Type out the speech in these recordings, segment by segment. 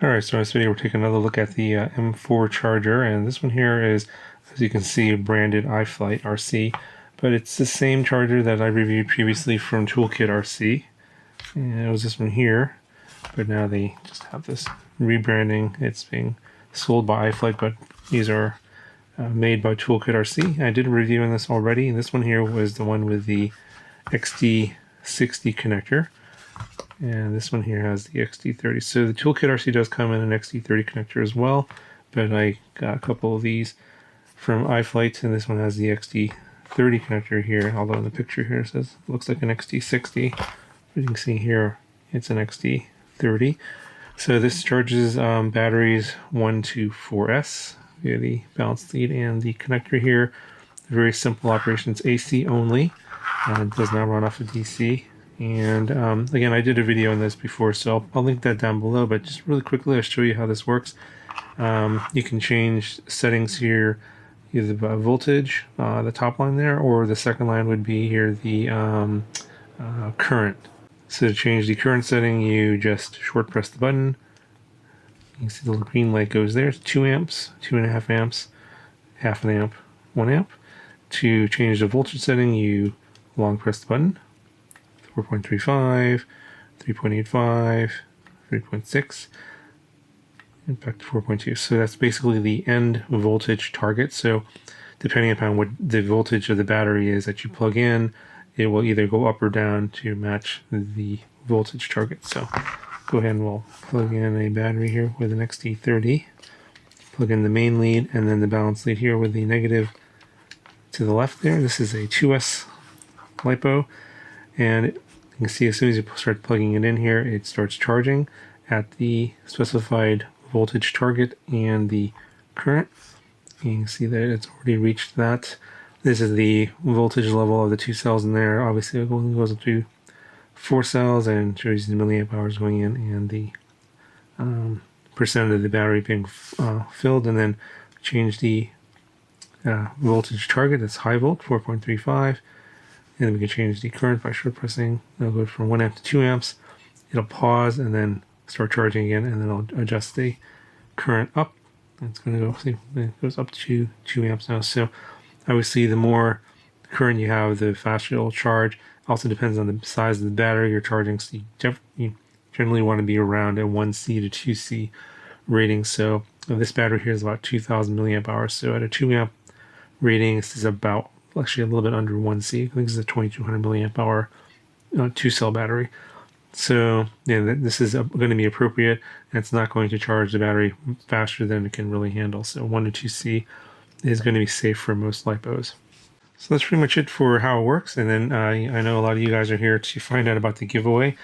Alright, so in this video we're taking another look at the M4 charger, and this one here is, as you can see, branded iFlight RC, but it's the same charger that I reviewed previously from Toolkit RC, and it was this one here, but now they just have this rebranding. It's being sold by iFlight, but these are made by Toolkit RC. I did a review on this already, and this one here was the one with the XD60 connector. And this one here has the XD30. So the Toolkit RC does come in an XD30 connector as well, but I got a couple of these from iFlight, and this one has the XD30 connector here, although in the picture here it says it looks like an XD60. But you can see here it's an XD30. So this charges batteries 1 to 4S via the balance lead, and the connector here, very simple operation. It's AC only. It does not run off of DC. And again, I did a video on this before, so I'll link that down below, but just really quickly I'll show you how this works. You can change settings here, either the voltage, the top line there, or the second line would be here the current. So to change the current setting, you just short press the button. You can see the little green light goes there. It's 2 amps, 2.5 amps, half an amp, 1 amp. To change the voltage setting, you long press the button. 4.35, 3.85, 3.6, and back to 4.2. So that's basically the end voltage target. So depending upon what the voltage of the battery is that you plug in, it will either go up or down to match the voltage target. So go ahead and we'll plug in a battery here with an XD30, plug in the main lead, and then the balance lead here with the negative to the left there. This is a 2S Lipo, and you can see as soon as you start plugging it in here, it starts charging at the specified voltage target and the current. You can see that it's already reached that. This is the voltage level of the 2 cells in there. Obviously, it goes up to 4 cells and shows the milliamp hours going in and the percent of the battery being filled, and then change the voltage target. That's high volt, 4.35. And then we can change the current by short pressing. It'll go from 1 amp to 2 amps. It'll pause and then start charging again, and then I'll adjust the current up. It's going to go, see, it goes up to 2 amps now. So obviously the more current you have, the faster it'll charge. Also depends on the size of the battery you're charging. So you generally want to be around a 1C to 2C rating. So this battery here is about 2,000 milliamp hours. So at a 2 amp rating, this is about actually a little bit under 1C. I think this is a 2200 milliamp hour 2-cell battery. So yeah, this is going to be appropriate, and it's not going to charge the battery faster than it can really handle. So 1 to 2C is going to be safe for most Lipos. So that's pretty much it for how it works. And then I know a lot of you guys are here to find out about the giveaway,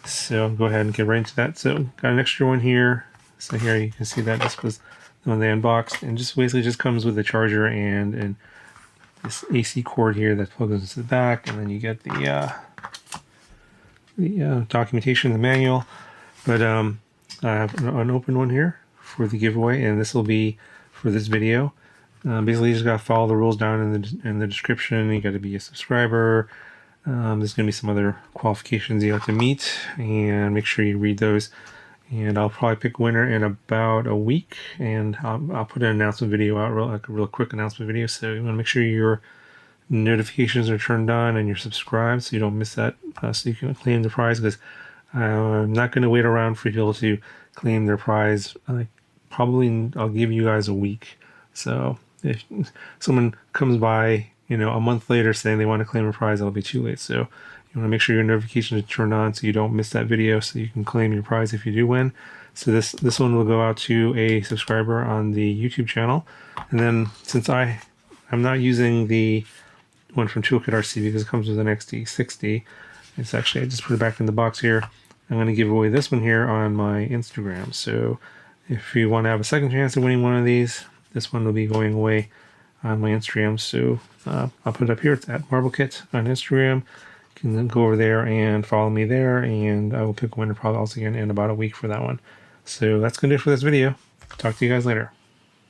so go ahead and get right into that. So got an extra one here. So here you can see that this was the one they unboxed, and just basically just comes with a charger and this AC cord here that plugs into the back, and then you get the documentation, the manual. But I have an open one here for the giveaway, and this will be for this video. Basically, you just gotta follow the rules down in the description. You got to be a subscriber. There's gonna be some other qualifications you have to meet, and make sure you read those. And I'll probably pick winner in about a week, and I'll put an announcement video out, like a real quick announcement video. So you want to make sure your notifications are turned on and you're subscribed so you don't miss that, so you can claim the prize. Because I'm not going to wait around for people to claim their prize. Probably I'll give you guys a week. So if someone comes by, a month later saying they want to claim a prize, it'll be too late. So you want to make sure your notifications are turned on so you don't miss that video, so you can claim your prize if you do win. So this one will go out to a subscriber on the YouTube channel. And then since I'm not using the one from Toolkit RC because it comes with an XD60, it's actually, I just put it back in the box here. I'm going to give away this one here on my Instagram. So if you want to have a second chance of winning one of these, this one will be going away on my Instagram. So I'll put it up here. It's at MarbleKit on Instagram. You can go over there and follow me there, and I will pick a winner probably also again in about a week for that one. So that's going to do it for this video. Talk to you guys later.